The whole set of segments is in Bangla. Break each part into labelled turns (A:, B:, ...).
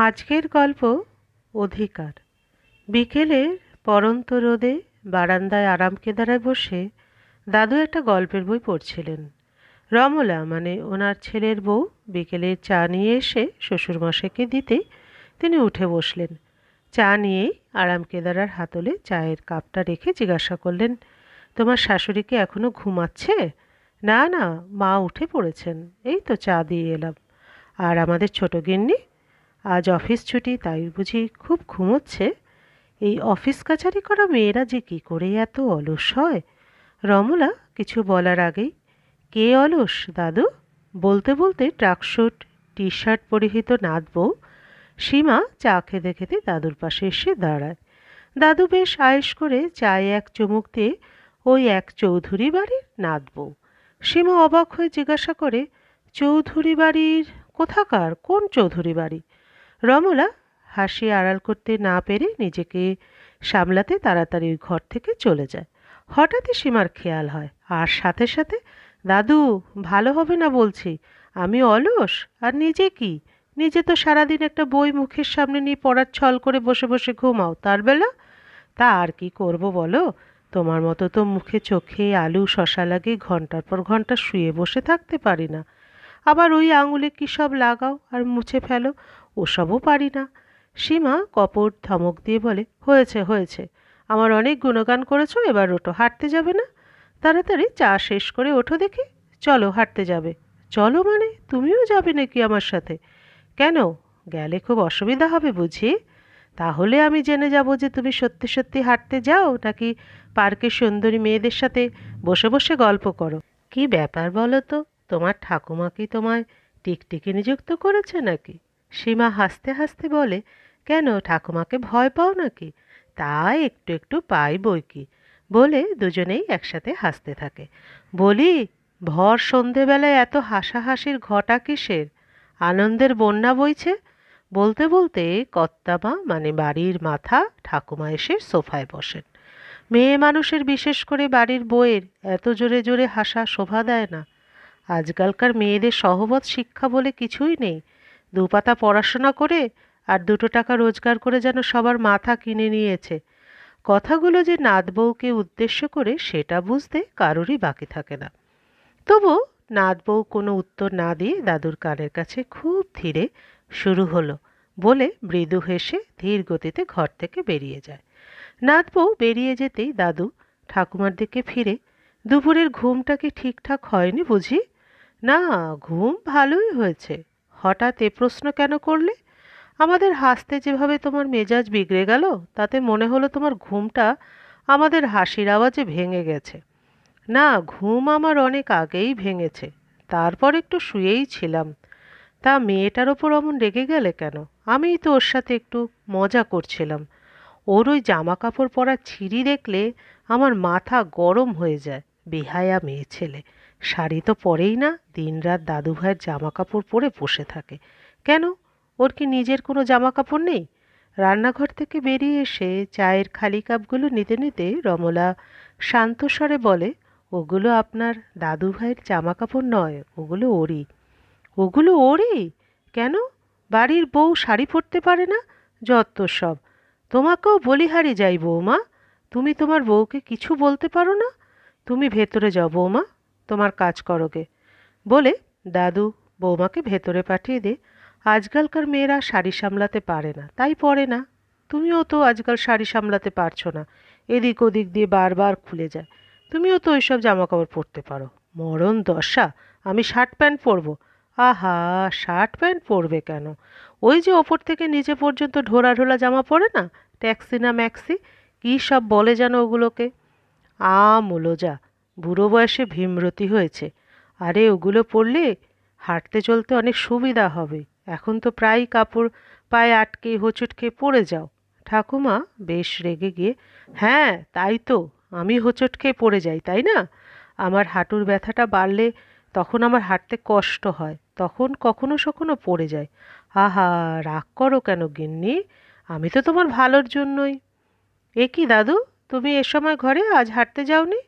A: আজকের গল্প অধিকার। বিকেলের পড়ন্ত রোদে বারান্দায় আরাম কেদারায় বসে দাদু একটা গল্পের বই পড়ছিলেন। রমলা মানে ওনার ছেলের বউ বিকেলে চা নিয়ে এসে শ্বশুরমশাইকে দিতে তিনি উঠে বসলেন। চা নিয়েই আরাম কেদারার হাতলে চায়ের কাপটা রেখে জিজ্ঞাসা করলেন, তোমার শাশুড়ি কি এখনো ঘুমাচ্ছে? না না, মা উঠে পড়েছেন, এই তো চা দিয়ে এলাম। আর আমাদের ছোট গিন্নি? আজ অফিস ছুটি, তাই বুঝি খুব ঘুমোচ্ছে? এই অফিস কাছারি করা মেয়েরা যে কি করে এত অলস হয়! রমলা কিছু বলার আগেই, কে অলস দাদু? বলতে বলতে ট্রাকস্যুট টি শার্ট পরিহিত নাত বউ সীমা চা খেতে খেতে দাদুর পাশে এসে দাঁড়ায়। দাদু বেশ আয়েশ করে চায়ে এক চুমুক দিয়ে, ওই এক চৌধুরী বাড়ির নাত বউ। সীমা অবাক হয়ে জিজ্ঞাসা করে, চৌধুরী বাড়ির? কোথাকার? কোন চৌধুরী বাড়ি? রমলা হাসি আড়াল করতে না পেরে নিজেকে সামলাতে তাড়াতাড়ি ওই ঘর থেকে চলে যায়। হঠাৎই সীমার খেয়াল হয়, আর সাথে সাথে, দাদু, ভালো হবে না বলছি। আমি অলস? আর নিজে কি? নিজে তো সারাদিন একটা বই মুখের সামনে নিয়ে পড়ার ছল করে বসে বসে ঘুমাও, তার বেলা তা আর কি করব বলো? তোমার মতো তো মুখে চোখে আলু শশা লাগিয়ে ঘন্টার পর ঘন্টা শুয়ে বসে থাকতে পারি না। আবার ওই আঙুলে কী সব লাগাও আর মুছে ফেলো, ওসবও পারি না। সীমা কপট ধমক দিয়ে বলে, হয়েছে হয়েছে, আমার অনেক গুণগান করেছো, এবার ওঠো, হাঁটতে যাবে না? তাড়াতাড়ি চা শেষ করে ওঠো দেখি। চলো, হাঁটতে যাবে? চলো মানে তুমিও যাবে নাকি আমার সাথে? কেন, গেলে খুব অসুবিধা হবে বুঝি? তাহলে আমি জেনে যাব যে তুমি সত্যি সত্যি হাঁটতে যাও নাকি পার্কে সুন্দরী মেয়েদের সাথে বসে বসে গল্প করো। কি ব্যাপার বলো তো, তোমার ঠাকুমা কি তোমায় টিকটিকি নিযুক্ত করেছে নাকি? সীমা হাসতে হাসতে বলে, কেন, ঠাকুমাকে ভয় পাও নাকি? তা একটু একটু পাই বই কি, বলে দুজনেই একসাথে হাসতে থাকে। বলি, ভর সন্ধেবেলায় এত হাসাহাসির ঘটা কিসের? আনন্দের বন্যা বইছে। বলতে বলতে কর্তামা মানে বাড়ির মাথা ঠাকুমা এসে সোফায় বসেন। মেয়ে মানুষের, বিশেষ করে বাড়ির বউয়ের, এত জোরে জোরে হাসা শোভা দেয় না। আজকালকার মেয়েদের সহবত শিক্ষা বলে কিছুই নেই। দুপাতা পড়াশোনা করে আর দুটো টাকা রোজগার করে যেন সবার মাথা কিনে নিয়েছে। কথাগুলো যে নাত বউকে উদ্দেশ্য করে সেটা বুঝতে কারোরই বাকি থাকে না। তবু নাত বউ কোনো উত্তর না দিয়ে দাদুর কানের কাছে খুব ধীরে, শুরু হলো বলে মৃদু হেসে ধীর গতিতে ঘর থেকে বেরিয়ে যায়। নাত বউ বেরিয়ে যেতেই দাদু ঠাকুমার দিকে ফিরে, দুপুরের ঘুমটা কি ঠিকঠাক হয়নি বুঝি? না, ঘুম ভালোই হয়েছে। হঠাৎ এ প্রশ্ন কেন করলে? আমাদের হাসতে যেভাবে তোমার মেজাজ বিগড়ে গেল, তাতে মনে হলো তোমার ঘুমটা আমাদের হাসির আওয়াজে ভেঙে গেছে। না, ঘুম আমার অনেক আগেই ভেঙেছে, তারপর একটু শুয়েই ছিলাম। তা মেয়েটার ওপর অমন রেগে গেলে কেন? আমিই তো ওর সাথে একটু মজা করছিলাম। ওর ওই জামা কাপড় পরা ছিঁড়ি দেখলে আমার মাথা গরম হয়ে যায়। বেহায়া মেয়ে ছেলে, শাড়ি তো পরেই না, দিনরাত দাদু ভাইয়ের জামা কাপড় পরে বসে থাকে। কেন, ওর কি নিজের কোনো জামা কাপড় নেই? রান্নাঘর থেকে বেরিয়ে এসে চায়ের খালি কাপগুলো নিতে নিতে রমলা শান্ত স্বরে বলে, ওগুলো আপনার দাদু ভাইয়ের জামা কাপড় নয়, ওগুলো ওরই। ওগুলো ওরই? কেন, বাড়ির বউ শাড়ি পরতে পারে না? যত সব! তোমাকেও বলিহারি যাই বৌমা, তুমি তোমার বউকে কিছু বলতে পারো না? তুমি ভেতরে যাও বৌমা, তোমার কাজ করোগে। বলে দাদু বৌমাকে ভেতরে পাঠিয়ে দে। আজকালকার মেয়েরা শাড়ি সামলাতে পারে না, তাই পরে না। তুমিও তো আজকাল শাড়ি সামলাতে পারছো না, এদিক ওদিক দিয়ে বারবার খুলে যায়। তুমিও তো ওইসব জামাকাপড় পরতে পারো। মরণ দশা, আমি শার্ট প্যান্ট পরবো? আহা, শার্ট প্যান্ট পরবে কেন? ওই যে ওপর থেকে নিচে পর্যন্ত ঢোলা ঢোলা জামা পরে না, ট্যাক্সি না ম্যাক্সি, কী সব বলে যেন ওগুলোকে। মুলোজা, বুড়ো বয়সে ভীমরতি হয়েছে। আরে ওগুলো পরলে হাঁটতে চলতে অনেক সুবিধা হবে। এখন তো প্রায়ই কাপড় পায়ে আটকে হোঁচট খেয়ে পড়ে যাও। ঠাকুমা বেশ রেগে গিয়ে, হ্যাঁ তাই তো, আমি হোঁচট খেয়ে পড়ে যাই তাই না? আমার হাঁটুর ব্যথাটা বাড়লে তখন আমার হাঁটতে কষ্ট হয়, তখন কখনো সখনো পড়ে যায়। আহা, রাগ করো কেন গিন্নি, আমি তো তোমার ভালোর জন্যই। এ কি দাদু, তুমি এ সময় ঘরে আজ হাঁটতে যাওনি?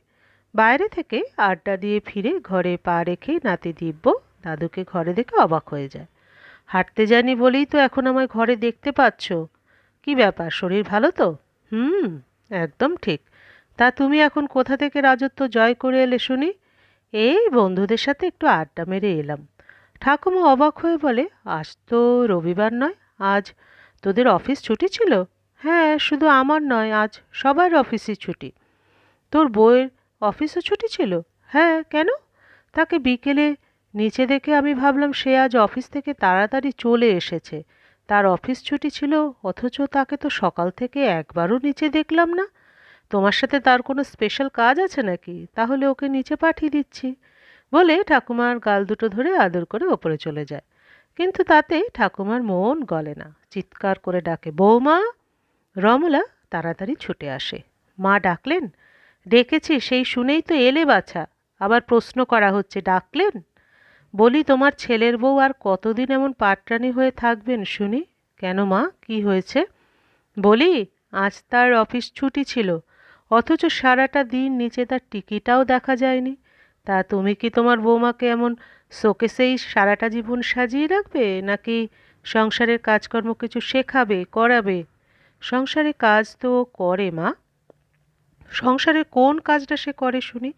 A: বাইরে থেকে আড্ডা দিয়ে ফিরে ঘরে পা রেখে নাতি দিব্য দাদুকে ঘরে দেখে অবাক হয়ে যায়। হাঁটতে জানি বলেই তো এখন আমায় ঘরে দেখতে পাচ্ছ। কি ব্যাপার, শরীর ভালো তো? হুম, একদম ঠিক। তা তুমি এখন কোথা থেকে রাজত্ব জয় করে এলে শুনি? এই বন্ধুদের সাথে একটু আড্ডা মেরে এলাম। ঠাকুমা অবাক হয়ে বলে, আজ তো রবিবার নয়, আজ তোদের অফিস ছুটি ছিল? হ্যাঁ, শুধু আমার নয়, আজ সবার অফিসই ছুটি। তোর বউয়ের অফিসও ছুটি ছিল? হ্যাঁ, কেন? তাকে বিকেলে নিচে দেখে আমি ভাবলাম সে আজ অফিস থেকে তাড়াতাড়ি চলে এসেছে, তার অফিস ছুটি ছিল, অথচ তাকে তো সকাল থেকে একবারও নিচে দেখলাম না। তোমার সাথে তার কোনো স্পেশাল কাজ আছে নাকি? তাহলে ওকে নিচে পাঠিয়ে দিচ্ছি, বলে ঠাকুমার গাল দুটো ধরে আদর করে ওপরে চলে যায়। কিন্তু তাতে ঠাকুমার মন গলে না, চিৎকার করে ডাকে, বৌমা! রমলা তাড়াতাড়ি ছুটে আসে। মা ডাকলেন? ডেকেছি, সেই শুনেই তো এলে বাছা। আবার প্রশ্ন করা হচ্ছে, ডাকলেন? বলি, তোমার ছেলের বউ আর কতদিন এমন পাটরানি হয়ে থাকবেন শুনি? কেন মা, কি হয়েছে? বলি, আজ তার অফিস ছুটি ছিল, অথচ সারাটা দিন নিচে তার টিকিটাও দেখা যায়নি। তা তুমি কি তোমার বৌমাকে এমন শোকেসেই সারাটা জীবন সাজিয়ে রাখবে, নাকি সংসারের কাজকর্ম কিছু শেখাবে, করাবে? সংসারে কাজ তো ও করে মা। সংসারের কোন কাজটা সে করে শুনি?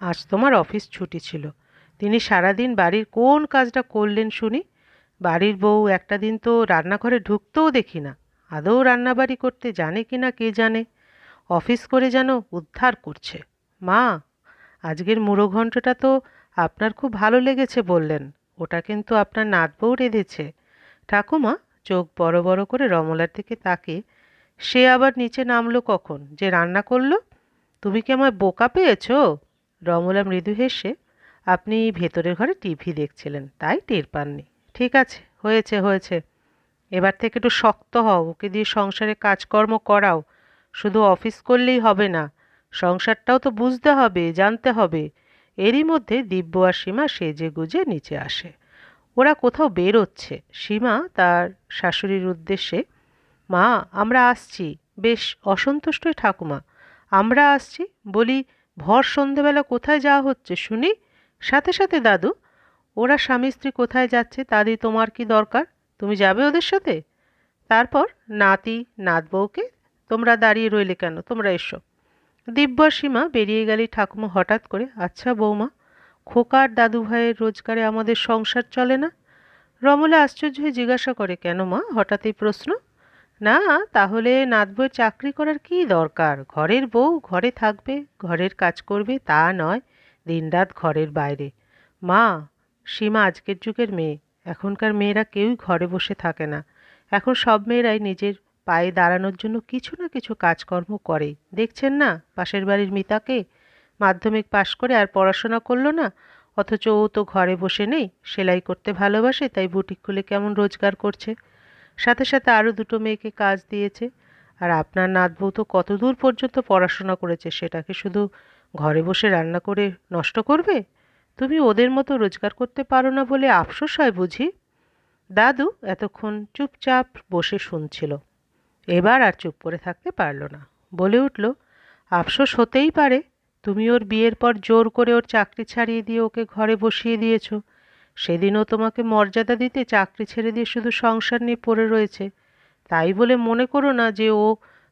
A: আজ তোমার অফিস ছুটি ছিল, তিনি সারাদিন বাড়ির কোন কাজটা করলেন শুনি? বাড়ির বউ একটা দিন তো রান্নাঘরে ঢুকতেও দেখি না। আদৌ রান্নাবাড়ি করতে জানে কি না কে জানে। অফিস করে যেন উদ্ধার করছে। মা, আজকের মুড়োঘণ্টটা তো আপনার খুব ভালো লেগেছে বললেন, ওটা কিন্তু আপনার নাতবউ রেঁধেছে। ঠাকুমা চোখ বড় বড় করে রমলার দিকে তাকিয়ে, সে আবার নিচে নামলো কখন যে রান্না করলো? তুমি কি আমায় বোকা পেয়েছো? রমলা মৃদু হেসে, আপনি ভেতরের ঘরে টিভি দেখছিলেন, তাই টের পাননি। ঠিক আছে, হয়েছে হয়েছে, এবার থেকে একটু শক্ত হও, ওকে দিয়ে সংসারে কাজকর্ম করাও। শুধু অফিস করলেই হবে না, সংসারটাও তো বুঝতে হবে, জানতে হবে। এরই মধ্যে দিব্য আর সীমা সেজে গুজে নিচে আসে। ওরা কোথাও বেরোচ্ছে। সীমা তার শাশুড়ির উদ্দেশ্যে, মা, আমরা আসছি। বেশ অসন্তুষ্টই ঠাকুমা, আমরা আসছি বলি, ভর সন্ধেবেলা কোথায় যাওয়া হচ্ছে শুনি? সাথে সাথে দাদু। ওরা স্বামী স্ত্রী কোথায় যাচ্ছে তা দিয়ে তোমার কি দরকার? তুমি যাবে ওদের সাথে? তারপর নাতি নাতবউকে, তোমরা দাঁড়িয়ে রইলে কেন, তোমরা এসো। দিব্য আর সীমা বেরিয়ে গেলে ঠাকুমা হঠাৎ করে, আচ্ছা বৌমা, খোকার দাদু ভাইয়ের রোজগারে আমাদের সংসার চলে না? রমলা আশ্চর্য হয়ে জিজ্ঞাসা করে, কেন মা, হঠাৎ এই প্রশ্ন? না, তাহলে নাতবউয়ের চাকরি করার কী দরকার? ঘরের বউ ঘরে থাকবে, ঘরের কাজ করবে, তা নয় দিনরাত ঘরের বাইরে। মা, সীমা আজকের যুগের মেয়ে, এখনকার মেয়েরা কেউই ঘরে বসে থাকে না। এখন সব মেয়েরাই নিজের পায়ে দাঁড়ানোর জন্য কিছু না কিছু কাজকর্ম করে। দেখছেন না পাশের বাড়ির মিতাকে, মাধ্যমিক পাশ করে আর পড়াশোনা করলো না, অথচ ও তো ঘরে বসে নেই, সেলাই করতে ভালোবাসে, তাই বুটিক খুলে কেমন রোজগার করছে। সাথে সাথে আরও দুটো মেয়েকে কাজ দিয়েছে। আর আপনার নাতবউ তো কত দূর পর্যন্ত পড়াশোনা করেছে, সেটাকে শুধু ঘরে বসে রান্না করে নষ্ট করবে? তুমি ওদের মতো রোজগার করতে পারো না বলে আফসোস হয় বুঝি? দাদু এতক্ষণ চুপচাপ বসে শুনছিল, এবার আর চুপ করে থাকতে পারল না, বলে উঠল, আফসোস হতেই পারে। তুমি ওর বিয়ের পর জোর করে ওর চাকরি ছাড়িয়ে দিয়ে ওকে ঘরে বসিয়ে দিয়েছ। সেদিনও তোমাকে মর্যাদা দিতে চাকরি ছেড়ে দিয়ে শুধু সংসার নিয়ে পড়ে রয়েছে। তাই বলে মনে করো না যে ও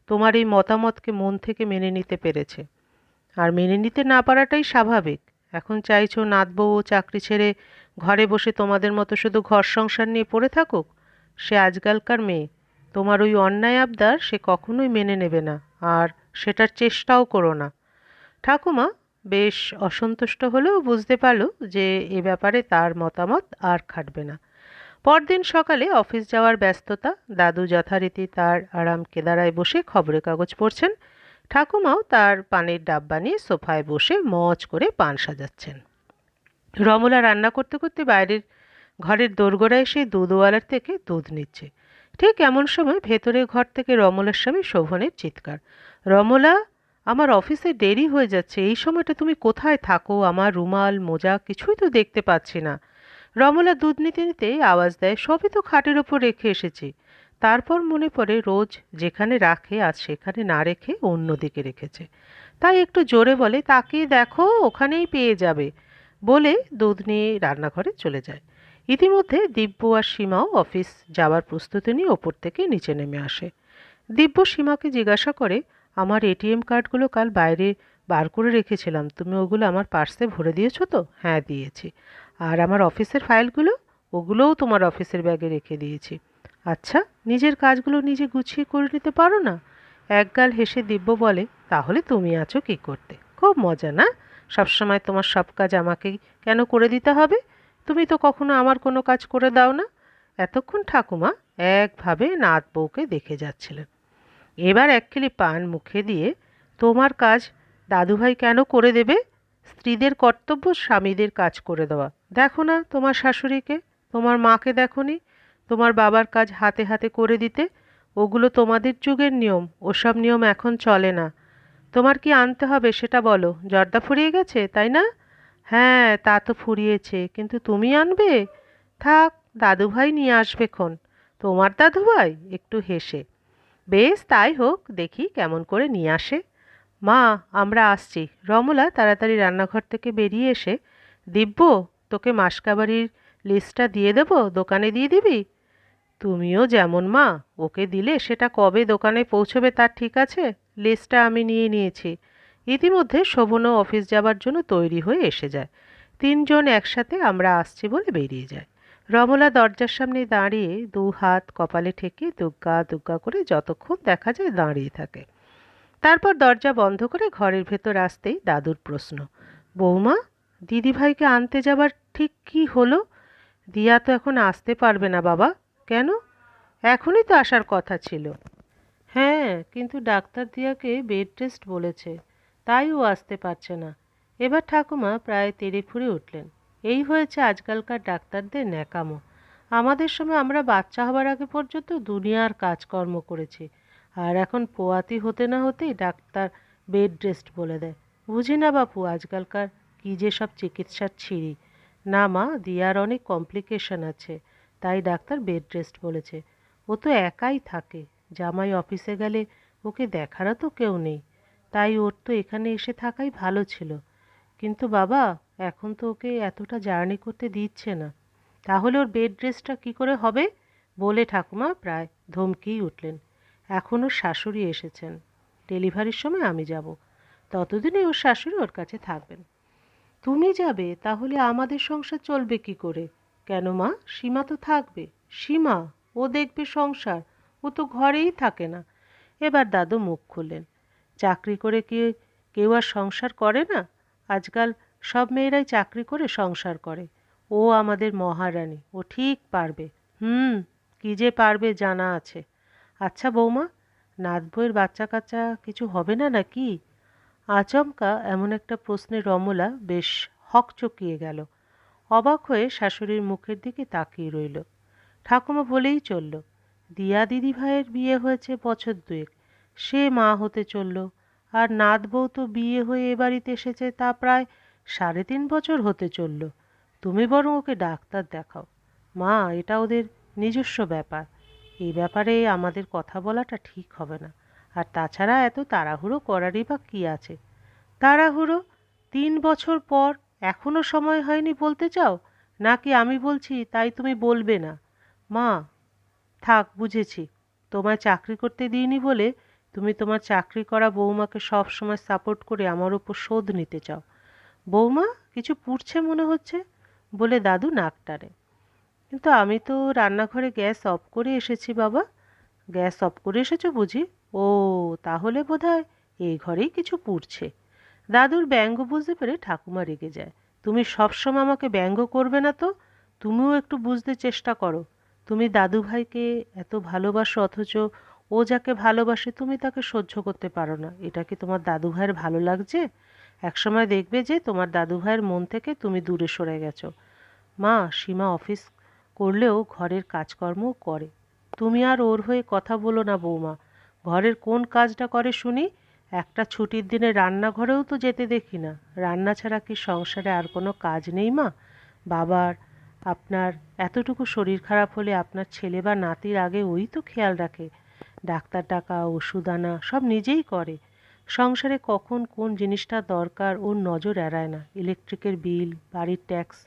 A: তোমার এই মতামতকে মন থেকে মেনে নিতে পেরেছে। আর মেনে নিতে না পারাটাই স্বাভাবিক। এখন চাইছো নাতবউ ও চাকরি ছেড়ে ঘরে বসে তোমাদের মতো শুধু ঘর সংসার নিয়ে পড়ে থাকুক? সে আজকালকার মেয়ে, তোমার ওই অন্যায় আবদার সে কখনোই মেনে নেবে না, আর সেটার চেষ্টাও করো না। ঠাকুমা বেশ অসন্তুষ্ট হলেও বুঝতে পারল যে এ ব্যাপারে তার মতামত আর খাটবে না। পরদিন সকালে অফিস যাওয়ার ব্যস্ততা। দাদু যথারীতি তার আরাম কেদারায় বসে খবরের কাগজ পড়ছেন। ঠাকুমাও তার পানের ডাব্বা নিয়ে সোফায় বসে মজ করে পান সাজাচ্ছেন। রমলা রান্না করতে করতে বাইরের ঘরের দোরগোড়ায় এসে দুধওয়ালার থেকে দুধ নিচ্ছে। ঠিক এমন সময় ভেতরের ঘর থেকে রমলার স্বামী শোভনের চিৎকার, রমলা, আমার অফিসে দেরি হয়ে যাচ্ছে, এই সময়টা তুমি কোথায় থাকো? আমার রুমাল মোজা কিছুই তো দেখতে পাচ্ছি না। রমলা দুধ নিতে নিতে আওয়াজ দেয়, সবই তো খাটের ওপর রেখে এসেছি। তারপর মনে পড়ে রোজ যেখানে রাখে আজ সেখানে না রেখে অন্যদিকে রেখেছে। তাই একটু জোরে বলে, তাকিয়ে দেখো, ওখানেই পেয়ে যাবে, বলে দুধ নিয়ে রান্নাঘরে চলে যায়। ইতিমধ্যে দিব্য আর সীমাও অফিস যাওয়ার প্রস্তুতি নিয়ে ওপর থেকে নিচে নেমে আসে। দিব্য সীমাকে জিজ্ঞাসা করে, আমার এটিএম কার্ডগুলো কাল বাইরে বার করে রেখেছিলাম, তুমি ওগুলো আমার পার্সে ভরে দিয়েছো তো? হ্যাঁ, দিয়েছি। আর আমার অফিসের ফাইলগুলো? ওগুলোও তোমার অফিসের ব্যাগে রেখে দিয়েছি। আচ্ছা, নিজের কাজগুলো নিজে গুছিয়ে করে নিতে পারো না? একগাল হেসে দিব্য বলে, তাহলে তুমি আছো কি করতে? খুব মজা না? সবসময় তোমার সব কাজ আমাকেই কেন করে দিতে হবে? তুমি তো কখনো আমার কোনো কাজ করে দাও না। এতক্ষণ ঠাকুমা একভাবে নাত বউকে দেখে যাচ্ছিলেন। এবার একখিলি পান মুখে দিয়ে, তোমার কাজ দাদুভাই কেন করে দেবে? স্ত্রীদের কর্তব্য স্বামীদের কাজ করে দেওয়া। দেখো না তোমার শাশুড়িকে, তোমার মাকে দেখোনি তোমার বাবার কাজ হাতে হাতে করে দিতে? ওগুলো তোমাদের যুগের নিয়ম, ওসব নিয়ম এখন চলে না। তোমার কি আনতে হবে সেটা বলো। জর্দা ফুরিয়ে গেছে তাই না? হ্যাঁ, তা তো ফুরিয়েছে, কিন্তু তুমি আনবে? থাক, দাদুভাই নিয়ে আসবে খন। তোমার দাদুভাই? একটু হেসে, বেশ তাই হোক, দেখি কেমন করে নিয়ে আসে। মা, আমরা আসছি। রমলা তাড়াতাড়ি রান্নাঘর থেকে বেরিয়ে এসে, দিব্য, তোকে মাসকাবারির লিস্টটা দিয়ে দেবো, দোকানে দিয়ে দিবি? তুমিও যেমন মা, ওকে দিলে সেটা কবে দোকানে পৌঁছবে তার ঠিক আছে? লিস্টটা আমি নিয়ে নিয়েছি। ইতিমধ্যে শোভনও অফিস যাবার জন্য তৈরি হয়ে এসে যায়। তিনজন একসাথে আমরা আসছি বলে বেরিয়ে যায়। রমলা দরজার সামনে দাঁড়িয়ে দু হাত কপালে ঠেকে দুগ্গা দুগ্গা করে যতক্ষণ দেখা যায় দাঁড়িয়ে থাকে। তারপর দরজা বন্ধ করে ঘরের ভেতর আসতেই দাদুর প্রশ্ন, বৌমা, দিদিভাইকে আনতে যাবার ঠিক কি হলো? দিয়া তো এখন আসতে পারবে না বাবা। কেন? এখনই তো আসার কথা ছিল। হ্যাঁ, কিন্তু ডাক্তার দিয়াকে বেড রেস্ট বলেছে, তাই ও আসতে পারছে না। এবার ঠাকুমা প্রায় তেড়ে ফুঁড়ে উঠলেন। এই হয়েছে আজকালকার ডাক্তারদের ন্যাকামো। আমাদের সময় আমরা বাচ্চা হবার আগে পর্যন্ত দুনিয়ার কাজকর্ম করেছি, আর এখন পোয়াতি হতে না হতেই ডাক্তার বেড রেস্ট বলে দেয়। বুঝি না বাপু, আজকালকার কী যে সব চিকিৎসার ছিরি। না মা, দিয়ার অনেক কমপ্লিকেশন আছে, তাই ডাক্তার বেড রেস্ট বলেছে। ও তো একাই থাকে, জামাই অফিসে গেলে ওকে দেখারও তো কেউ নেই, তাই ওর তো এখানে এসে থাকাই ভালো ছিল। কিন্তু বাবা, এখন তো ওকে এতটা জার্নি করতে দিচ্ছে না। তাহলে ওর বেড রেস্টটা কী করে হবে? বলে ঠাকুমা প্রায় ধমকেই উঠলেন। এখন ওর শাশুড়ি এসেছেন, ডেলিভারির সময় আমি যাব, ততদিনে ওর শাশুড়ি ওর কাছে থাকবেন। তুমি যাবে? তাহলে আমাদের সংসার চলবে কি করে? কেন মা, সীমা তো থাকবে। সীমা? ও দেখবে সংসার? ও তো ঘরেই থাকে না। এবার দাদু মুখ খুললেন। চাকরি করে কি কেউ আর সংসার করে না? আজকাল সব মেয়েরাই চাকরি করে সংসার করে। ও আমাদের মহারানী, ও ঠিক পারবে। কি যে পারবে জানা আছে। আচ্ছা বৌমা, নাত বউয়ের বাচ্চা কাচ্চা কিছু হবে না নাকি? আচমকা এমন একটা প্রশ্নে রমলা বেশ হকচকিয়ে গেল। অবাক হয়ে শাশুড়ির মুখের দিকে তাকিয়ে রইল। ঠাকুমা বলেই চলল, দিয়া দিদিভাইয়ের বিয়ে হয়েছে বছর দুয়েক, সে মা হতে চলল। আর নাত বউ তো বিয়ে হয়ে এ বাড়িতে এসেছে তা প্রায় 3.5 বছর হতে চলল। তুমি বরং ওকে ডাক্তার দেখাও। মা, এটা ওদের নিজস্ব ব্যাপার, এই ব্যাপারে আমাদের কথা বলাটা ঠিক হবে না। আর তাছাড়া এত তাড়াহুড়ো করারই বা কী আছে? তাড়াহুড়ো? 3 বছর পর এখনো সময় হয়নি বলতে চাও? নাকি আমি বলছি তাই তুমি বলবে না? মা, থাক, বুঝেছি। তোমায় চাকরি করতে দিইনি বলে তুমি তোমার চাকরি করা বৌমাকে সব সময় সাপোর্ট করে আমার উপর শোধ নিতে চাও। বৌমা, কিছু পুড়ছে মনে হচ্ছে, বলে দাদু নাক টানে। কিন্তু আমি তো রান্নাঘরে গ্যাস অফ করে এসেছি বাবা। গ্যাস অফ করে এসেছো বুঝি? ও, তাহলে বোধহয় এই ঘরেই কিছু পুড়ছে। দাদুর ব্যঙ্গ বুঝতে পেরে ঠাকুমা রেগে যায়। তুমি সবসময় আমাকে ব্যঙ্গ করবে না তো? তুমিও একটু বুঝতে চেষ্টা করো। তুমি দাদুভাইকে এত ভালোবাসো, অথচ ও যাকে ভালোবাসে তুমি তাকে সহ্য করতে পারো না। এটা কি তোমার দাদুভাইয়ের ভালো লাগছে? একসময় দেখবে যে তোমার দাদুভাইয়ের মন থেকে তুমি দূরে সরে গেছো। মা, সীমা অফিস করলেও ঘরের কাজকর্মও করে। তুমি আর ওর হয়ে কথা বলো না বৌমা। ঘরের কোন কাজটা করে শুনি? একটা ছুটির দিনে রান্নাঘরেও তো যেতে দেখি না। রান্না ছাড়া কি সংসারে আর কোনো কাজ নেই মা? বাবার, আপনার এতটুকু শরীর খারাপ হলে আপনার ছেলে বা নাতির আগে ওই তো খেয়াল রাখে। ডাক্তার টাকা, ওষুধ আনা সব নিজেই করে। সংসারে কখন কোন জিনিসটা দরকার ওর নজর এড়ায় না। ইলেকট্রিকের বিল, বাড়ির ট্যাক্স,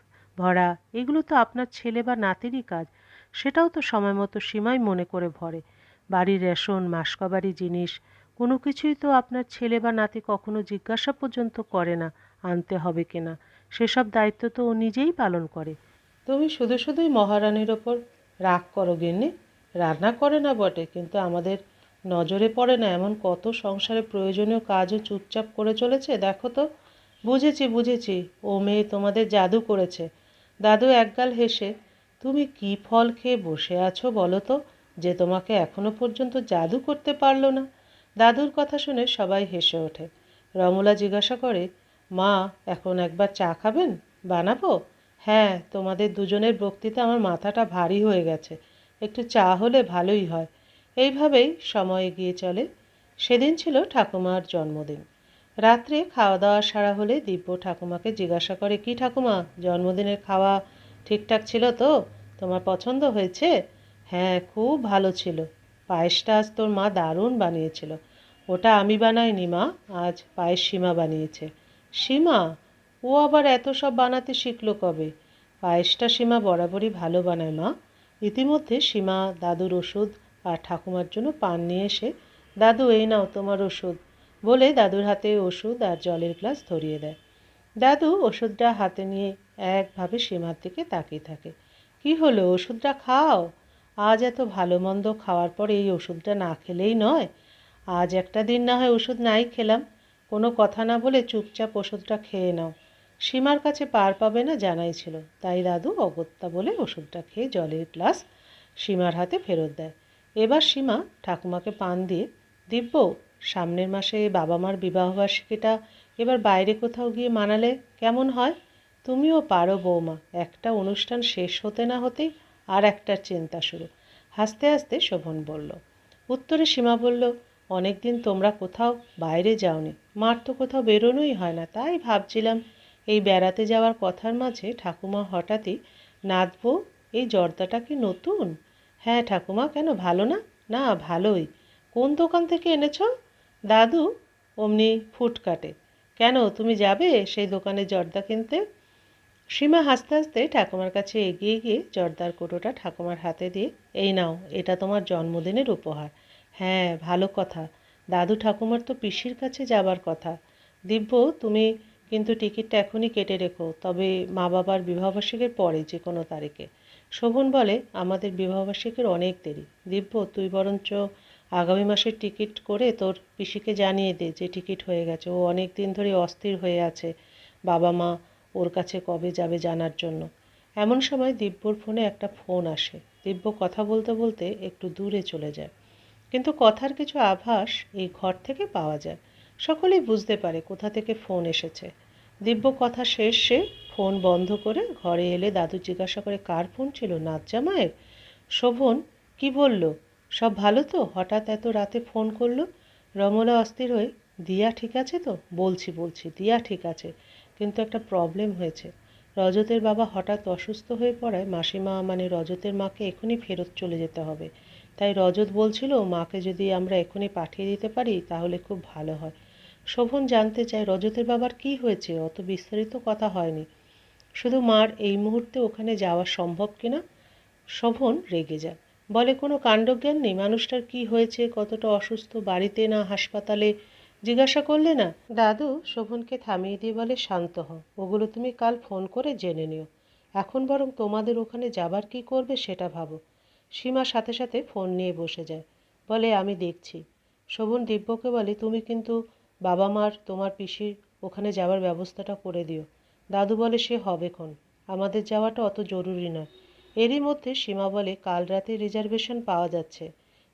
A: ভরা, এগুলো তো আপনার ছেলে বা নাতিরই কাজ। সেটাও তো সময় মতো সীমাই মনে করে ভরে। বাড়ির রেশন, মাসকবারি জিনিস কোনো কিছুই তো আপনার ছেলে বা নাতি কখনো জিজ্ঞাসা পর্যন্ত করে না আনতে হবে কিনা। সেসব দায়িত্ব তো ও নিজেই পালন করে। তুমি শুধু শুধুই মহারানীর ওপর রাগ করো গিন্নি। রান্না করে না বটে, কিন্তু আমাদের নজরে পড়ে না এমন কত সংসারে প্রয়োজনীয় কাজও চুপচাপ করে চলেছে, দেখো তো। বুঝেছি বুঝেছি, ও মেয়ে তোমাদের জাদু করেছে। দাদু একগাল হেসে, তুমি কি ফল খেয়ে বসে আছো বলো তো, যে তোমাকে এখনো পর্যন্ত জাদু করতে পারলো না। দাদুর কথা শুনে সবাই হেসে ওঠে। রমলা জিজ্ঞাসা করে, মা এখন একবার চা খাবেন? বানাবো? হ্যাঁ, তোমাদের দুজনের বক্তৃতা আমার মাথাটা ভারী হয়ে গেছে, একটু চা হলে ভালোই হয়। এইভাবেই সময় এগিয়ে চলে। সেদিন ছিল ঠাকুমার জন্মদিন। রাত্রে খাওয়া দাওয়া সারা হলে দিব্য ঠাকুমাকে জিজ্ঞাসা করে, কি ঠাকুমা, জন্মদিনের খাওয়া ঠিকঠাক ছিল তো? তোমার পছন্দ হয়েছে? হ্যাঁ, খুব ভালো ছিল। পায়েসটা আজ তোর মা দারুণ বানিয়েছিল। ওটা আমি বানাইনি মা, আজ পায়েস সীমা বানিয়েছে। সীমা? ও আবার এত সব বানাতে শিখলো কবে? পায়েসটা সীমা বরাবরই ভালো বানায় মা। ইতিমধ্যে সীমা দাদুর ওষুধ আর ঠাকুমার জন্য পান নিয়ে এসে, দাদু এই নাও তোমার ওষুধ বলে দাদুর হাতে ওষুধ আর জলের গ্লাস ধরিয়ে দেয়। দাদু ওষুধটা হাতে নিয়ে একভাবে সীমার দিকে তাকিয়ে থাকে। কি হলো, ওষুধটা খাও। আজ এত ভালো মন্দ খাওয়ার পর এই ওষুধটা না খেলেই নয়। আজ একটা দিন না হয় ওষুধ নাই খেলাম, কোনো কথা না বলে চুপচাপ ওষুধটা খেয়ে নাও। সীমার কাছে পার পাবে না জানাই ছিল, তাই দাদু অগত্যা বলে ওষুধটা খেয়ে জলের গ্লাস সীমার হাতে ফেরত দেয়। এবার সীমা ঠাকুমাকে পান দিয়ে, দিব্য, সামনের মাসে বাবা মার বিবাহবার্ষিকীটা এবার বাইরে কোথাও গিয়ে মানালে কেমন হয়? তুমিও পারো বৌমা। একটা অনুষ্ঠান শেষ হতে না হতেই আর একটার চিন্তা শুরু। হাসতে হাসতে শোভন বলল। উত্তরে সীমা বলল, অনেক দিন তোমরা কোথাও বাইরে যাওনি, মার তো কোথাও বেরোনোই হয় না, তাই ভাবছিলাম এই বেড়াতে যাওয়ার কথার মাঝে ঠাকুমা হঠাৎই, নাতবো, এই জর্দাটা কি নতুন? হ্যাঁ ঠাকুমা, কেন ভালো না? না, ভালোই। কোন দোকান থেকে এনেছ? দাদু অমনি ফুট কাটে, কেন তুমি যাবে সেই দোকানে জর্দা কিনতে? সীমা হাসতে হাসতে ঠাকুমার কাছে এগিয়ে গিয়ে জর্দার কৌটোটা ঠাকুমার হাতে দিয়ে, এই নাও, এটা তোমার জন্মদিনের উপহার। হ্যাঁ, ভালো কথা। দাদু ঠাকুমার তো পিসির কাছে যাবার কথা। দিব্য, তুমি কিন্তু টিকিটটা এখনই কেটে রেখো, তবে মা বাবার বিবাহবার্ষিকীর পরে যে কোনো তারিখে। শোভন বলে, আমাদের বিবাহবার্ষিকীর অনেক দেরি। দিব্য, তুই বরঞ্চ আগামী মাসের টিকিট করে তোর পিসিকে জানিয়ে দে যে টিকিট হয়ে গেছে। ও অনেক দিন ধরে অস্থির হয়ে আছে বাবা মা ওর কাছে কবে যাবে জানার জন্য। এমন সময় দিব্যর ফোনে একটা ফোন আসে। দিব্য কথা বলতে বলতে একটু দূরে চলে যায়, কিন্তু কথার কিছু আভাস এই ঘর থেকে পাওয়া যায়। সকলেই বুঝতে পারে কোথা থেকে ফোন এসেছে। দিব্য কথা শেষে ফোন বন্ধ করে ঘরে এলে দাদু জিজ্ঞাসা করে, কার ফোন ছিল, নাত জামাইয়ের? শোভন, কি বলল? সব ভালো তো? হঠাৎ এত রাতে ফোন করলো? রমলা অস্থির হয়ে, দিয়া ঠিক আছে তো? বলছি বলছি, দিয়া ঠিক আছে, কিন্তু একটা প্রবলেম হয়েছে। রজতের বাবা হঠাৎ অসুস্থ হয়ে পড়ায় মাসিমা মানে রজতের মাকে এখনই ফেরত চলে যেতে হবে। তাই রজত বলছিল মাকে যদি আমরা এখনই পাঠিয়ে দিতে পারি তাহলে খুব ভালো হয়। শোভন জানতে চায় রজতের বাবার কি হয়েছে। অত বিস্তারিত কথা হয়নি, শুধু মার এই মুহূর্তে ওখানে যাওয়া সম্ভব কিনা। শোভন রেগে যায়, বলে, কোনো কাণ্ডজ্ঞান নেই? মানুষটার কি হয়েছে, কতটা অসুস্থ, বাড়িতে না হাসপাতালে জিজ্ঞাসা করলে না? দাদু শোভনকে থামিয়ে দিয়ে বলে, শান্ত হও, ওগুলো তুমি কাল ফোন করে জেনে নিও। এখন বরং তোমাদের ওখানে যাবার কি করবে সেটা ভাবো। সীমা সাথে সাথে ফোন নিয়ে বসে যায়, বলে, আমি দেখছি। শোভন দিব্যকে বলে, তুমি কিন্তু বাবা মার তোমার পিসির ওখানে যাওয়ার ব্যবস্থাটা করে দিও। দাদু বলে, সে হবেক্ষণ, আমাদের যাওয়াটা অত জরুরি নয়। এরই মধ্যে সীমা বলে, কাল রাতে রিজার্ভেশন পাওয়া যাচ্ছে,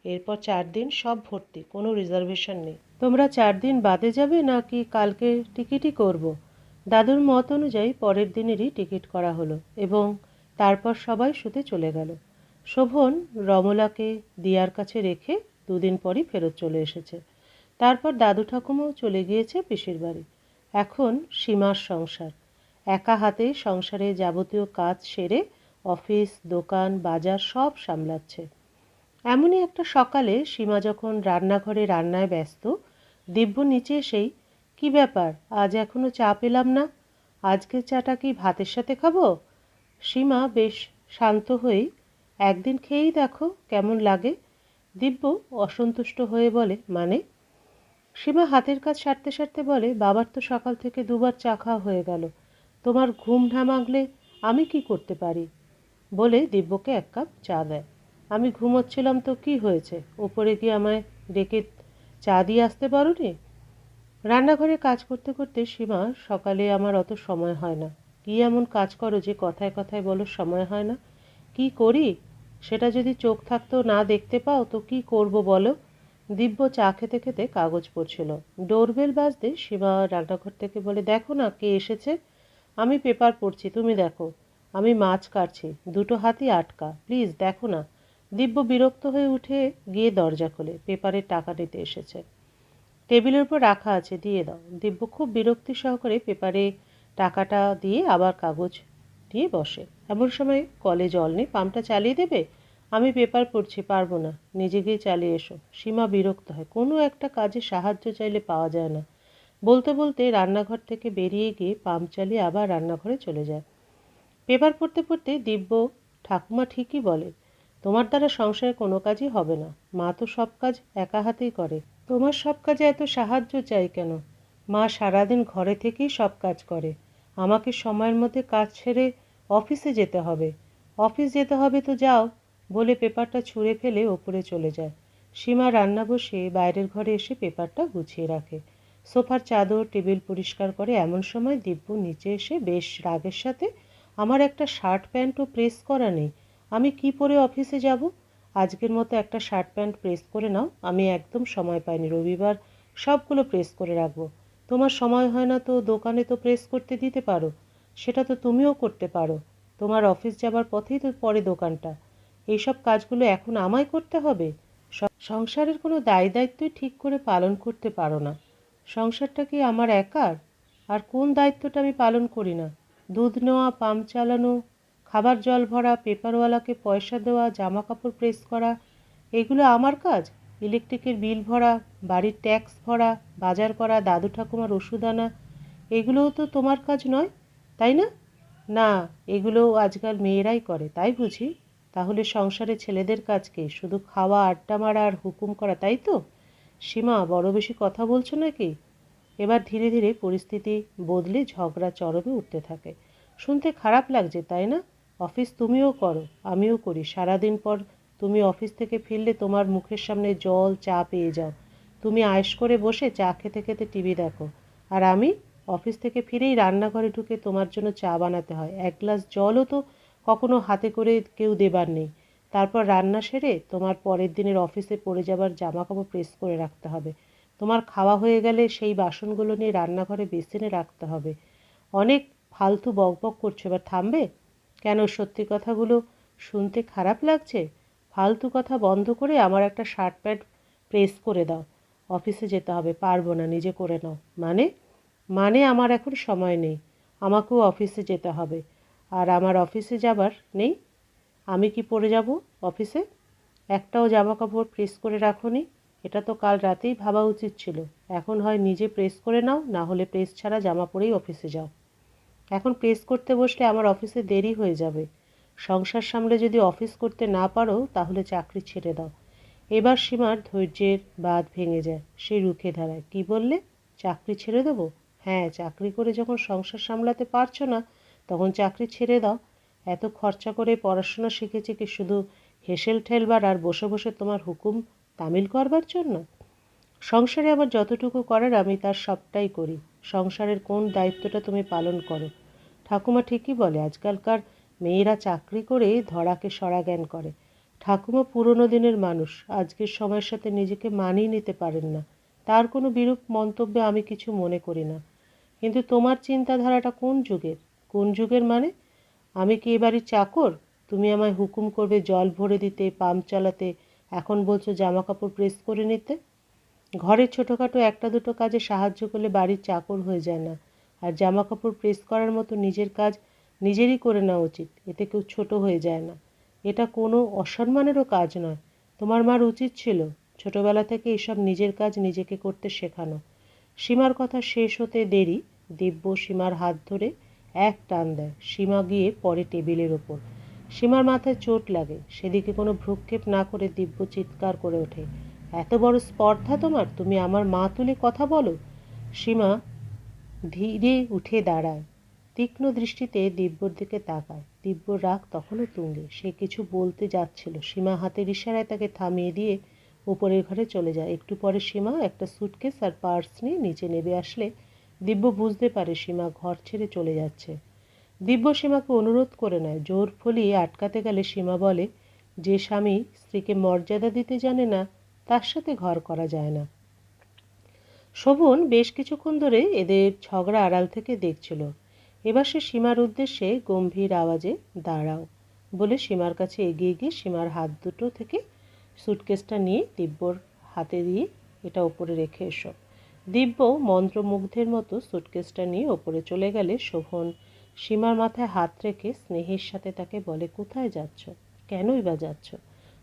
A: এরপর 4 দিন সব ভর্তি, কোনো রিজার্ভেশন নেই। তোমরা 4 দিন বাদে যাবে নাকি কালকে টিকিটই করব? দাদুর মত অনুযায়ী পরের দিনেরই টিকিট করা হলো এবং তারপর সবাই শুতে চলে গেল। শোভন রমলাকে দিয়ার কাছে রেখে 2 দিন পরই ফেরত চলে এসেছে। তারপর দাদু ঠাকুমাও চলে গিয়েছে পিসির বাড়ি। এখন সীমার সংসার। একা হাতে সংসারে যাবতীয় কাজ সেরে অফিস, দোকান, বাজার সব সামলাচ্ছে। এমনই একটা সকালে সীমা যখন রান্নাঘরে রান্নায় ব্যস্ত, দিব্য নিচে এসেই, কি ব্যাপার, আজ এখনো চা পেলাম না? আজকের চাটা কি ভাতের সাথে খাবো? সীমা বেশ শান্ত হয়েই, একদিন খেয়েই দেখো কেমন লাগে। দিব্য অসন্তুষ্ট হয়ে বলে, মানে? সীমা হাতের কাজ সারতে সারতে বলে, বাবার তো সকাল থেকে দুবার চা খাওয়া হয়ে গেল, তোমার ঘুম না ভাঙলে আমি কি করতে পারি? বলে দিব্যকে এক কাপ চা দেয়। আমি ঘুমোচ্ছিলাম তো কি হয়েছে, ওপরে গিয়ে আমায় ডেকে চা দিয়ে আসতে পারোনি? রান্নাঘরে কাজ করতে করতে সীমা, সকালে আমার অত সময় হয় না। কী এমন কাজ করো যে কথায় কথায় বলো সময় হয় না? কি করি সেটা যদি চোখ থাকতো না দেখতে পাও তো কি করব বলো? দিব্য চা খেতে খেতে কাগজ পড়ছিল। ডোরবেল বাজতে সীমা রান্নাঘর থেকে বলে, দেখো না কে এসেছে। আমি পেপার পড়ছি, তুমি দেখো। আমি মাছ কাটছি, দুটো হাতই আটকা, প্লিজ দেখো না। দিব্য বিরক্ত হয়ে উঠে গিয়ে দরজা খোলে। পেপারের টাকা নিতে এসেছে। টেবিলের উপর রাখা আছে, দিয়ে দাও। দিব্য খুব বিরক্তি সহকারে পেপারে টাকাটা দিয়ে আবার কাগজ দিয়ে বসে। এমন সময় কলে জল নেই, পাম্পটা চালিয়ে দেবে? আমি পেপার পড়ছি, পারবো না। নিজে গিয়ে চালিয়ে এসো। সীমা বিরক্ত হয়, কোনো একটা কাজে সাহায্য চাইলে পাওয়া যায় না। বলতে বলতে রান্নাঘর থেকে বেরিয়ে গিয়ে পাম্প চালিয়ে আবার রান্নাঘরে চলে যায়। পেপার পড়তে পড়তে দিব্য, ঠাকুমা ঠিকই বলে, তোমার দ্বারা সংসারে কোনো কাজই হবে না। মা তো সব কাজ একা হাতেই করে, তোমার সব কাজে এত সাহায্য চাই কেন? মা সারাদিন ঘরে থেকেই সব কাজ করে। আমাকে সময়ের মধ্যে কাজ ছেড়ে অফিসে যেতে হবে। অফিস যেতে হবে তো যাও। বলে পেপারটা ছুঁড়ে ফেলে ওপরে চলে যায়। সীমা রান্না বসিয়ে বাইরের ঘরে এসে পেপারটা গুছিয়ে রাখে। সোফার চাদর টেবিল পরিষ্কার করে। এমন সময় দিব্য নিচে এসে বেশ রাগের সাথে, আমার একটা শার্ট প্যান্টও প্রেস করা নেই, আমি কি পরে অফিসে যাব? আজকের মতো একটা শার্ট প্যান্ট প্রেস করে নাও। আমি একদম সময় পাইনি, রবিবার সবগুলো প্রেস করে রাখবো। তোমার সময় হয় না তো দোকানে তো প্রেস করতে দিতে পারো, সেটা তো তুমিও করতে পারো। তোমার অফিস যাবার পথেই তো পড়ে দোকানটা। এইসব কাজগুলো এখন আমায় করতে হবে? সংসারের কোনো দায় দায়িত্বই ঠিক করে পালন করতে পারো না। সংসারটা কি আমার একার? আর কোন দায়িত্বটা আমি পালন করি না? দুধ নেওয়া, পাম্প চালানো, খাবার জল ভরা, পেপারওয়ালাকে পয়সা দেওয়া, জামা কাপড় প্রেস করা, এগুলো আমার কাজ? ইলেকট্রিকের বিল ভরা, বাড়ির ট্যাক্স ভরা, বাজার করা, দাদু ঠাকুমার ওষুধ আনা, এগুলোও তো তোমার কাজ নয়, তাই না? না, এগুলোও আজকাল মেয়েরাই করে, তাই বুঝি? তাহলে সংসারে ছেলেদের কাজ কি? শুধু খাওয়া, আড্ডা মারা আর হুকুম করা, তাই তো? সীমা, বড় বেশি কথা বলছো নাকি? এবার ধীরে ধীরে পরিস্থিতি বদলে ঝগড়া চরমে উঠতে থাকে। শুনতে খারাপ লাগছে, তাই না? অফিস তুমিও করো, আমিও করি। সারাদিন পর তুমি অফিস থেকে ফিরলে তোমার মুখের সামনে জল চা পেয়ে যাও। তুমি আয়েশ করে বসে চা খেতে খেতে টিভি দেখো। আর আমি অফিস থেকে ফিরেই রান্নাঘরে ঢুকে তোমার জন্য চা বানাতে হয়। এক গ্লাস জলও তো কখনো হাতে করে কেউ দেবার নেই। তারপর রান্না সেরে তোমার পরের দিনের অফিসে পরে যাবার জামা কাপড় প্রেস করে রাখতে হবে। তোমার খাওয়া হয়ে গেলে সেই বাসনগুলো নিয়ে রান্নাঘরে বেসিনে রাখতে হবে। অনেক ফালতু বকবক করছো, এবার থামবে? কেন, সত্যি কথাগুলো শুনতে খারাপ লাগছে? ফালতু কথা বন্ধ করে আমার একটা শার্ট প্যান্ট প্রেস করে দাও। অফিসে যেতে হবে, পারবো না, নিজে করে নাও। মানে? মানে আমার এখন সময় নেই, আমাকেও অফিসে যেতে হবে। আর আমার অফিসে যাবার নেই? আমি কি পরে যাব অফিসে? একটাও জামা কাপড় প্রেস করে রাখোনি? এটা তো কাল রাতেই ভাবা উচিত ছিল। এখন হয় নিজে প্রেস করে নাও, না হলে প্রেস ছাড়া জামা পরেই অফিসে যাও। এখন প্রেস করতে বসলে আমার অফিসে দেরি হয়ে যাবে। সংসার সামলে যদি অফিস করতে না পারো তাহলে চাকরি ছেড়ে দাও। এবার সীমার ধৈর্যের বাঁধ ভেঙে যায়। সে রুখে দাঁড়ায়। কি বললে? চাকরি ছেড়ে দেবো? হ্যাঁ, চাকরি করে যখন সংসার সামলাতে পারছো না তখন চাকরি ছেড়ে দাও। এত খরচা করে পড়াশোনা শিখেছি কি শুধু হেসেল ঠেলবার আর বসে বসে তোমার হুকুম তামিল করবার জন্য? সংসারে আমার যতটুকু করার আমি তার সবটাই করি। সংসারের কোন দায়িত্বটা তুমি পালন করো? ঠাকুমা ঠিকই বলে, আজকালকার মেয়েরা চাকরি করে ধরাকে সরা জ্ঞান করে। ঠাকুমা পুরনো দিনের মানুষ, আজকের সময়ের সাথে নিজেকে মানিয়ে নিতে পারেন না। তার কোনো বিরূপ মন্তব্যে আমি কিছু মনে করি না। কিন্তু তোমার চিন্তাধারাটা কোন যুগের? কোন যুগের মানে? আমি কি এ বাড়ির চাকর? তুমি আমায় হুকুম করবে জল ভরে দিতে, পাম্প চালাতে, এখন বলছো জামা কাপড় প্রেস করে নিতে? ঘরের ছোটোখাটো একটা দুটো কাজে সাহায্য করলে বাড়ির চাকর হয়ে যায় না। আর জামা কাপড় প্রেস করার মতো নিজের কাজ নিজেরই করে নেওয়া উচিত, এতে কেউ ছোট হয়ে যায় না। এটা কোনো অসম্মানেরও কাজ নয়। তোমার মার উচিত ছিল ছোটবেলা থেকে এসব নিজের কাজ নিজেকে করতে শেখানো। সীমার কথা শেষ হতে দেরি। দিব্য সীমার হাত ধরে এক টান দেয়। সীমা গিয়ে পড়ে টেবিলের ওপর। সীমার মাথায় চোট লাগে। সেদিকে কোনো ভ্রুক্ষেপ না করে দিব্য চিৎকার করে ওঠে, এত বড় স্পর্ধা তোমার! তুমি আমার মা তুলে কথা বলো! সীমা ধীরে উঠে দাঁড়ায়, তীক্ষ্ণ দৃষ্টিতে দিব্যর দিকে তাকায়। দিব্যর রাগ তখনও তুঙ্গে। সে কিছু বলতে যাচ্ছিল, সীমা হাতের ইশারায় তাকে থামিয়ে দিয়ে উপরের ঘরে চলে যায়। একটু পরে সীমা একটা সুটকেস আর পার্স নিয়ে নিচে নেমে আসলে দিব্য বুঝতে পারে সীমা ঘর ছেড়ে চলে যাচ্ছে। দিব্য সীমাকে অনুরোধ করে নেয়। জোর ফলিয়ে আটকাতে গেলে সীমা বলে, যে স্বামী স্ত্রীকে মর্যাদা দিতে জানে না তার সাথে ঘর করা যায় না। শোভন বেশ কিছুক্ষণ ধরে এদের ঝগড়া আড়াল থেকে দেখছিল। এবার সে সীমার উদ্দেশ্যে গম্ভীর আওয়াজে, দাঁড়াও বলে সীমার কাছে এগিয়ে গিয়ে সীমার হাত দুটো থেকে সুটকেসটা নিয়ে দিব্যর হাতে দিয়ে, এটা ওপরে রেখে এসো। দিব্য মন্ত্রমুগ্ধের মতো সুটকেসটা নিয়ে ওপরে চলে গেলে শোভন সীমার মাথায় হাত রেখে স্নেহের সাথে তাকে বলে, কোথায় যাচ্ছ? কেনই বা যাচ্ছ?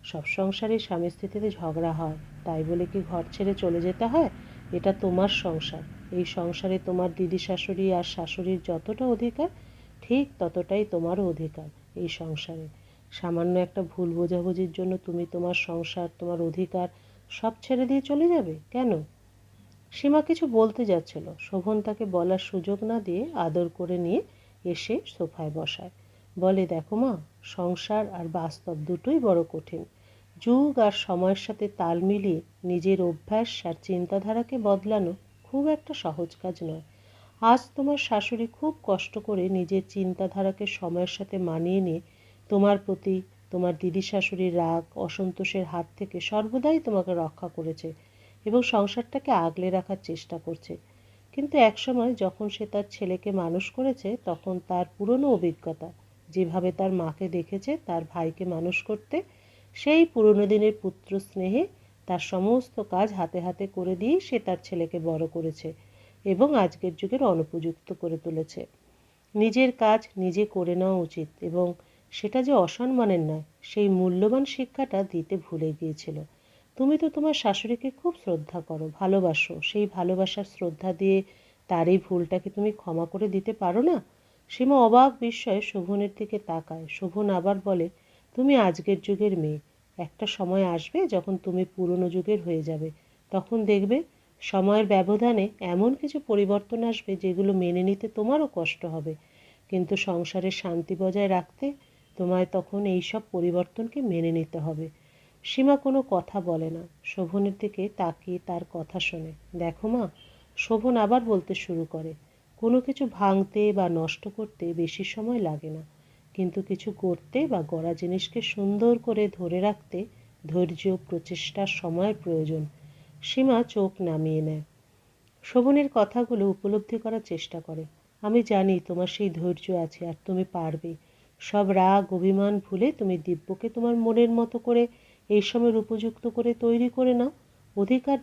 A: সব সংসারে স্বামী স্ত্রীতে ঝগড়া হয়, তাই বলে কি ঘর ছেড়ে চলে যেতে হয়? এটা তোমার সংসার। এই সংসারে তোমার দিদি শাশুড়ি আর শাশুড়ির যতটা অধিকার, ঠিক ততটাই তোমারও অধিকার এই সংসারে। সামান্য একটা ভুল বোঝাবুঝির জন্য তুমি তোমার সংসার, তোমার অধিকার সব ছেড়ে দিয়ে চলে যাবে কেন? সীমা কিছু বলতে যাচ্ছিল। শোভন তাকে বলার সুযোগ না দিয়ে আদর করে নিয়ে এসে সোফায় বসায়। বলে, দেখো মা, সংসার আর বাস্তব দুটোই বড় কঠিন। যুগ আর সময়ের সাথে তাল মিলিয়ে নিজের অভ্যাস আর চিন্তাধারাকে বদলানো খুব একটা সহজ কাজ নয়। আজ তোমার শাশুড়ি খুব কষ্ট করে নিজের চিন্তাধারাকে সময়ের সাথে মানিয়ে নিয়ে তোমার প্রতি তোমার দিদি শাশুড়ির রাগ অসন্তোষের হাত থেকে সর্বদাই তোমাকে রক্ষা করেছে এবং সংসারটাকে আগলে রাখার চেষ্টা করছে। কিন্তু একসময় যখন সে তার ছেলেকে মানুষ করেছে, তখন তার পুরনো অভিজ্ঞতা, যেভাবে তার মাকে দেখেছে তার ভাইকে মানুষ করতে, সেই পুরনো দিনের পুত্র স্নেহে তার সমস্ত কাজ হাতে হাতে করে দিয়ে সে তার ছেলেকে বড় করেছে এবং আজকের যুগের অনুপযুক্ত করে তুলেছে। নিজের কাজ নিজে করে নেওয়া উচিত এবং সেটা যে অসম্মানের নয়, সেই মূল্যবান শিক্ষাটা দিতে ভুলে গিয়েছিল। তুমি তো তোমার শাশুড়িকে খুব শ্রদ্ধা করো, ভালোবাসো। সেই ভালোবাসার শ্রদ্ধা দিয়ে তার এই ভুলটাকে তুমি ক্ষমা করে দিতে পারো না? সীমা অবাক বিস্ময়ে শোভনের দিকে তাকায়। শোভন আবার বলে, তুমি আজকের যুগের মেয়ে। একটা সময় আসবে যখন তুমি পুরনো যুগের হয়ে যাবে। তখন দেখবে সময়ের ব্যবধানে এমন কিছু পরিবর্তন আসবে যেগুলো মেনে নিতে তোমারও কষ্ট হবে, কিন্তু সংসারের শান্তি বজায় রাখতে তোমায় তখন এই সব পরিবর্তনকে মেনে নিতে হবে। সীমা কোনো কথা বলে না, শোভনের দিকে তাকিয়ে তার কথা শোনে। দেখো মা, শোভন আবার বলতে শুরু করে, কোনো কিছু ভাঙতে বা নষ্ট করতে বেশি সময় লাগে না, কিন্তু কিছু করতে বা গড়া জিনিসকে সুন্দর করে ধরে রাখতে ধৈর্য, প্রচেষ্টার সময়ের প্রয়োজন। সীমা চোখ নামিয়ে নেয়, শোভনের কথাগুলো উপলব্ধি করার চেষ্টা করে। আমি জানি তোমার সেই ধৈর্য আছে আর তুমি পারবে। সব রাগ অভিমান ভুলে তুমি দিব্যকে তোমার মনের মতো করে এই সময়ের উপযুক্ত করে তৈরি করে নাও। অধিকার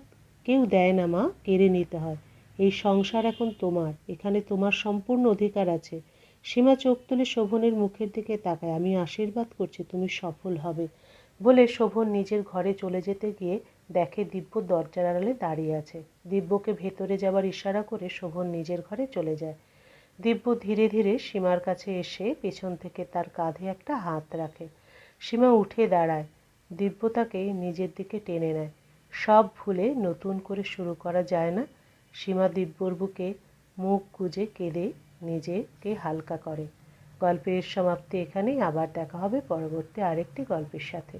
A: কেউ দেয় না মা, কেড়ে নিতে হয়। এই সংসার এখন তোমার, এখানে তোমার সম্পূর্ণ অধিকার আছে। সীমা চোখ তুলে শোভনের মুখের দিকে তাকায়। আমি আশীর্বাদ করছি তুমি সফল হবে বলে শোভন নিজের ঘরে চলে যেতে গিয়ে দেখে দিব্য দরজার আড়ালে দাঁড়িয়ে আছে। দিব্যকে ভেতরে যাওয়ার ইশারা করে শোভন নিজের ঘরে চলে যায়। দিব্য ধীরে ধীরে সীমার কাছে এসে পেছন থেকে তার কাঁধে একটা হাত রাখে। সীমা উঠে দাঁড়ায়। দিব্য তাকে নিজের দিকে টেনে নেয়। সব ভুলে নতুন করে শুরু করা যায় না। সীমা দিব্যর বুকে মুখ গুজে কেঁদে নিজেকে হালকা করে। গল্পের সমাপ্তি এখানেই। আবার দেখা হবে পরবর্তী আরেকটি গল্পের সাথে।